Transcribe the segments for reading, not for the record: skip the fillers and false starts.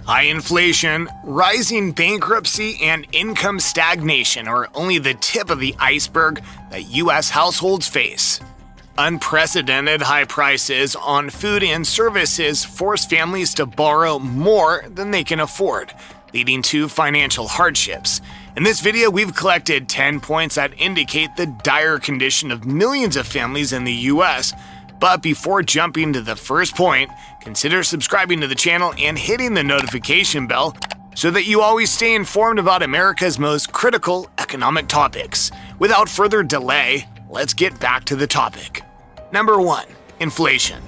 High inflation, rising bankruptcy, and income stagnation are only the tip of the iceberg that U.S. households face. Unprecedented high prices on food and services force families to borrow more than they can afford, leading to financial hardships. In this video, we've collected 10 points that indicate the dire condition of millions of families in the U.S. But before jumping to the first point, consider subscribing to the channel and hitting the notification bell so that you always stay informed about America's most critical economic topics. Without further delay, let's get back to the topic. Number 1. Inflation.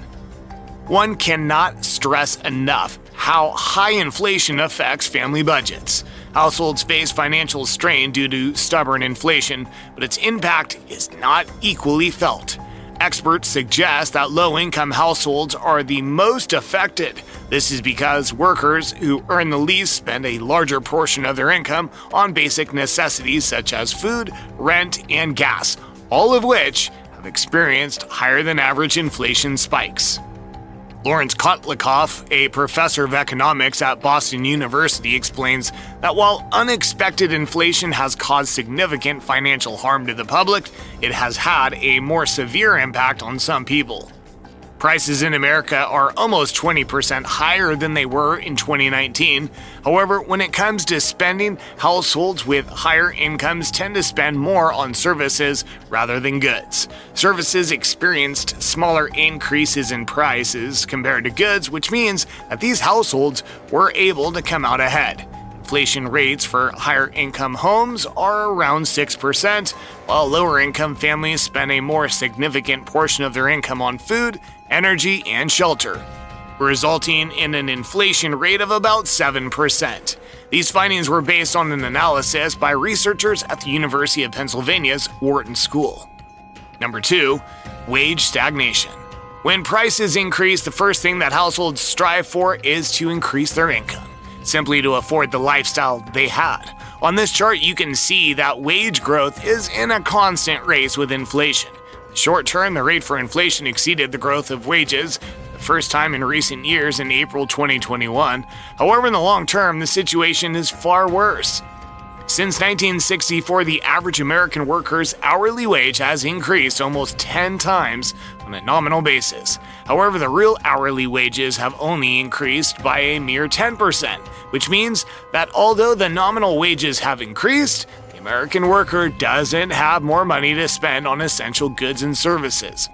One cannot stress enough how high inflation affects family budgets. Households face financial strain due to stubborn inflation, but its impact is not equally felt. Experts suggest that low-income households are the most affected. This is because workers who earn the least spend a larger portion of their income on basic necessities such as food, rent, and gas, all of which have experienced higher than average inflation spikes. Lawrence Kotlikoff, a professor of economics at Boston University, explains that while unexpected inflation has caused significant financial harm to the public, it has had a more severe impact on some people. Prices in America are almost 20% higher than they were in 2019. However, when it comes to spending, households with higher incomes tend to spend more on services rather than goods. Services experienced smaller increases in prices compared to goods, which means that these households were able to come out ahead. Inflation rates for higher income homes are around 6%, while lower income families spend a more significant portion of their income on food, energy, and shelter, resulting in an inflation rate of about 7%. These findings were based on an analysis by researchers at the University of Pennsylvania's Wharton School. Number 2. Wage stagnation. When prices increase, the first thing that households strive for is to increase their income, simply to afford the lifestyle they had. On this chart, you can see that wage growth is in a constant race with inflation. In the short term, the rate for inflation exceeded the growth of wages for the first time in recent years in April 2021. However, in the long term, the situation is far worse. Since 1964, the average American worker's hourly wage has increased almost 10 times on a nominal basis. However, the real hourly wages have only increased by a mere 10%, which means that although the nominal wages have increased, the American worker doesn't have more money to spend on essential goods and services.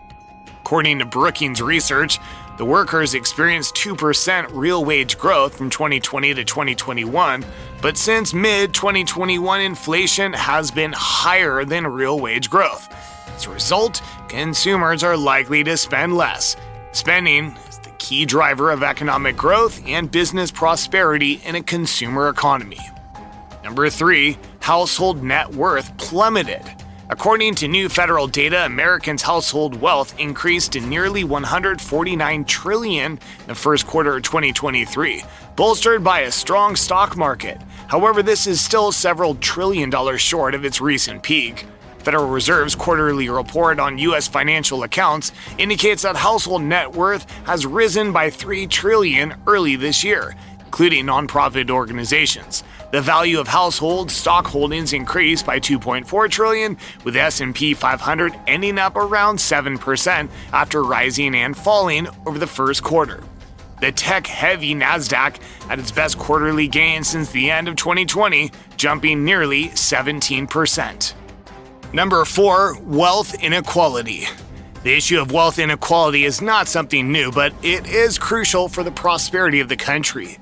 According to Brookings research, the workers experienced 2% real wage growth from 2020 to 2021, but since mid-2021, inflation has been higher than real wage growth. As a result, consumers are likely to spend less. Spending is the key driver of economic growth and business prosperity in a consumer economy. Number 3. Household net worth plummeted. According to new federal data, Americans' household wealth increased to nearly $149 trillion in the first quarter of 2023, bolstered by a strong stock market. However, this is still several $1 trillion short of its recent peak. Federal Reserve's quarterly report on U.S. financial accounts indicates that household net worth has risen by $3 trillion early this year, including nonprofit organizations. The value of household stock holdings increased by $2.4 trillion, with S&P 500 ending up around 7% after rising and falling over the first quarter. The tech-heavy NASDAQ had its best quarterly gain since the end of 2020, jumping nearly 17%. Number 4. Wealth inequality. The issue of wealth inequality is not something new, but it is crucial for the prosperity of the country.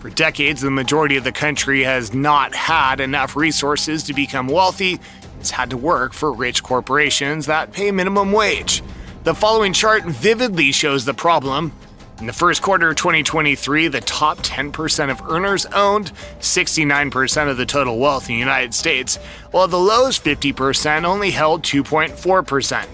For decades, the majority of the country has not had enough resources to become wealthy. It's had to work for rich corporations that pay minimum wage. The following chart vividly shows the problem. In the first quarter of 2023, the top 10% of earners owned 69% of the total wealth in the United States, while the lowest 50% only held 2.4%.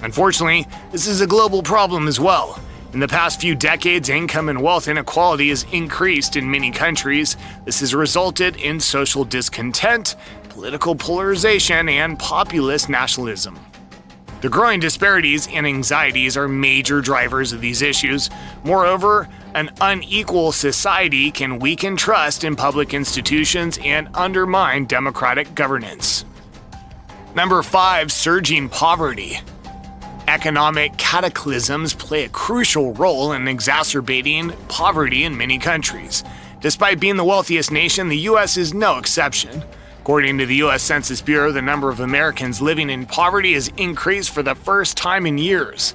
Unfortunately, this is a global problem as well. In the past few decades, income and wealth inequality has increased in many countries. This has resulted in social discontent, political polarization, and populist nationalism. The growing disparities and anxieties are major drivers of these issues. Moreover, An unequal society can weaken trust in public institutions and undermine democratic governance. Number 5, surging poverty. Economic cataclysms play a crucial role in exacerbating poverty in many countries. Despite being the wealthiest nation, the U.S. is no exception. According to the U.S. Census Bureau, the number of Americans living in poverty has increased for the first time in years.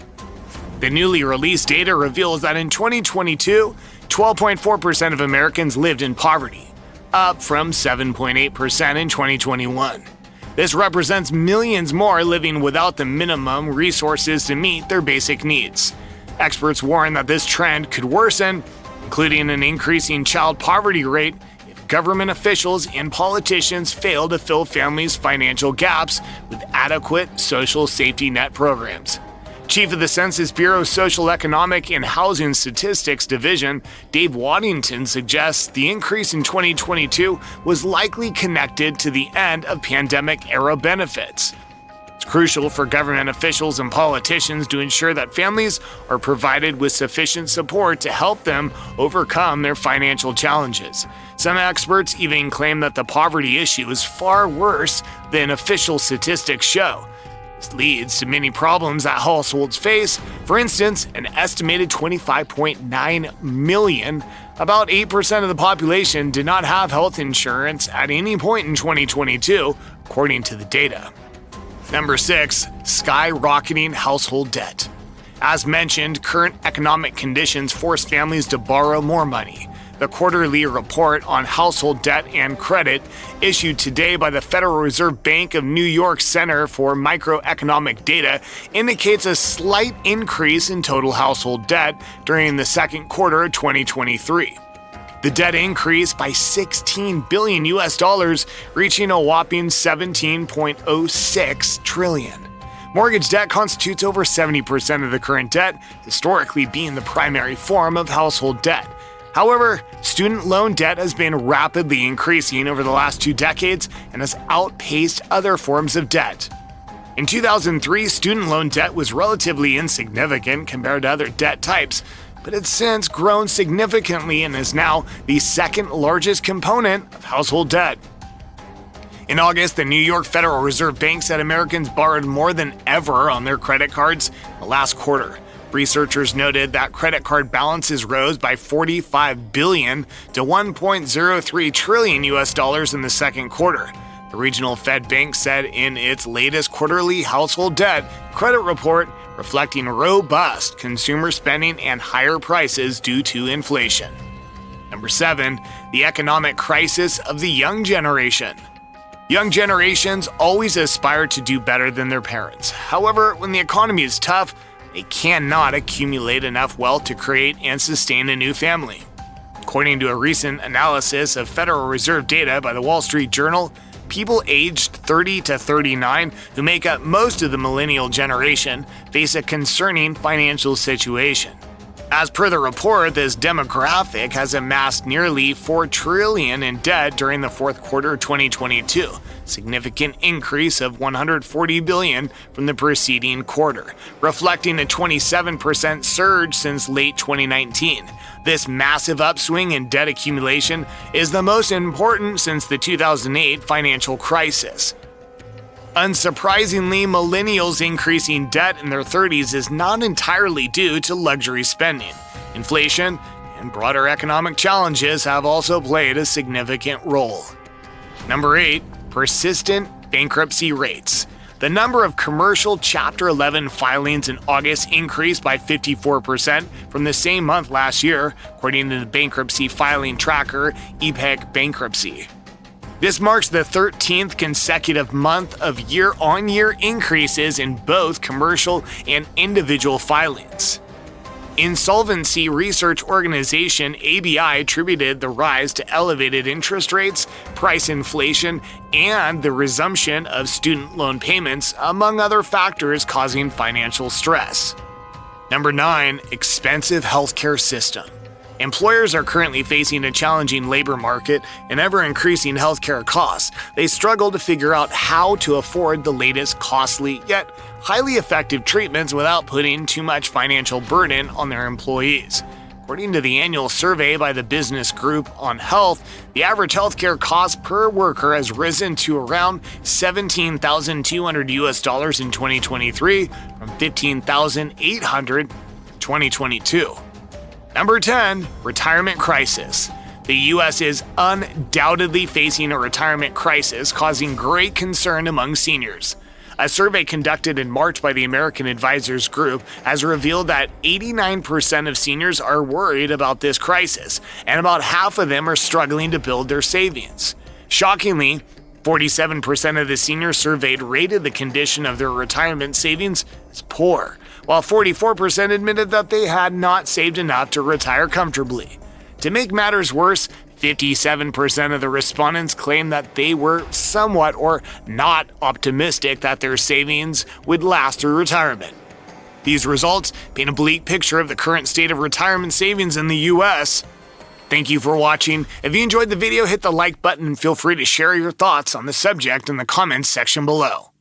The newly released data reveals that in 2022, 12.4% of Americans lived in poverty, up from 7.8% in 2021. This represents millions more living without the minimum resources to meet their basic needs. Experts warn that this trend could worsen, including an increasing child poverty rate if government officials and politicians fail to fill families' financial gaps with adequate social safety net programs. Chief of the Census Bureau's Social Economic and Housing Statistics Division, Dave Waddington, suggests the increase in 2022 was likely connected to the end of pandemic-era benefits. It's crucial for government officials and politicians to ensure that families are provided with sufficient support to help them overcome their financial challenges. Some experts even claim that the poverty issue is far worse than official statistics show. This leads to many problems that households face. For instance, an estimated 25.9 million, about 8% of the population, did not have health insurance at any point in 2022, according to the data. Number 6, skyrocketing household debt. As mentioned, current economic conditions force families to borrow more money. The quarterly report on household debt and credit, issued today by the Federal Reserve Bank of New York Center for Microeconomic Data, indicates a slight increase in total household debt during the second quarter of 2023. The debt increased by $16 billion, reaching a whopping $17.06 trillion. Mortgage debt constitutes over 70% of the current debt, historically being the primary form of household debt. However, student loan debt has been rapidly increasing over the last 2 decades and has outpaced other forms of debt. In 2003, student loan debt was relatively insignificant compared to other debt types, but it's since grown significantly and is now the second largest component of household debt. In August, the New York Federal Reserve Bank said Americans borrowed more than ever on their credit cards in the last quarter. Researchers noted that credit card balances rose by $45 billion to $1.03 trillion in the second quarter. The regional Fed Bank said in its latest quarterly household debt credit report, reflecting robust consumer spending and higher prices due to inflation. Number 7, the economic crisis of the young generation. Young generations always aspire to do better than their parents. However, when the economy is tough, they cannot accumulate enough wealth to create and sustain a new family. According to a recent analysis of Federal Reserve data by the Wall Street Journal, people aged 30 to 39, who make up most of the millennial generation, face a concerning financial situation. As per the report, this demographic has amassed nearly $4 trillion in debt during the fourth quarter of 2022, a significant increase of $140 billion from the preceding quarter, reflecting a 27% surge since late 2019. This massive upswing in debt accumulation is the most important since the 2008 financial crisis. Unsurprisingly, millennials increasing debt in their 30s is not entirely due to luxury spending. Inflation and broader economic challenges have also played a significant role. Number 8, persistent bankruptcy rates. The number of commercial Chapter 11 filings in August increased by 54% from the same month last year, according to the bankruptcy filing tracker ePIC Bankruptcy. This marks the 13th consecutive month of year-on-year increases in both commercial and individual filings. Insolvency research organization ABI attributed the rise to elevated interest rates, price inflation, and the resumption of student loan payments, among other factors causing financial stress. Number 9, expensive healthcare system. Employers are currently facing a challenging labor market and ever-increasing healthcare costs. They struggle to figure out how to afford the latest costly yet highly effective treatments without putting too much financial burden on their employees. According to the annual survey by the Business Group on Health, the average healthcare cost per worker has risen to around $17,200 in 2023 from $15,800 in 2022. Number 10, retirement crisis. The U.S. is undoubtedly facing a retirement crisis, causing great concern among seniors. A survey conducted in March by the American Advisors Group has revealed that 89% of seniors are worried about this crisis, and about half of them are struggling to build their savings. Shockingly, 47% of the seniors surveyed rated the condition of their retirement savings as poor, while 44% admitted that they had not saved enough to retire comfortably. To make matters worse, 57% of the respondents claimed that they were somewhat or not optimistic that their savings would last through retirement. These results paint a bleak picture of the current state of retirement savings in the U.S. Thank you for watching. If you enjoyed the video, hit the like button and feel free to share your thoughts on the subject in the comments section below.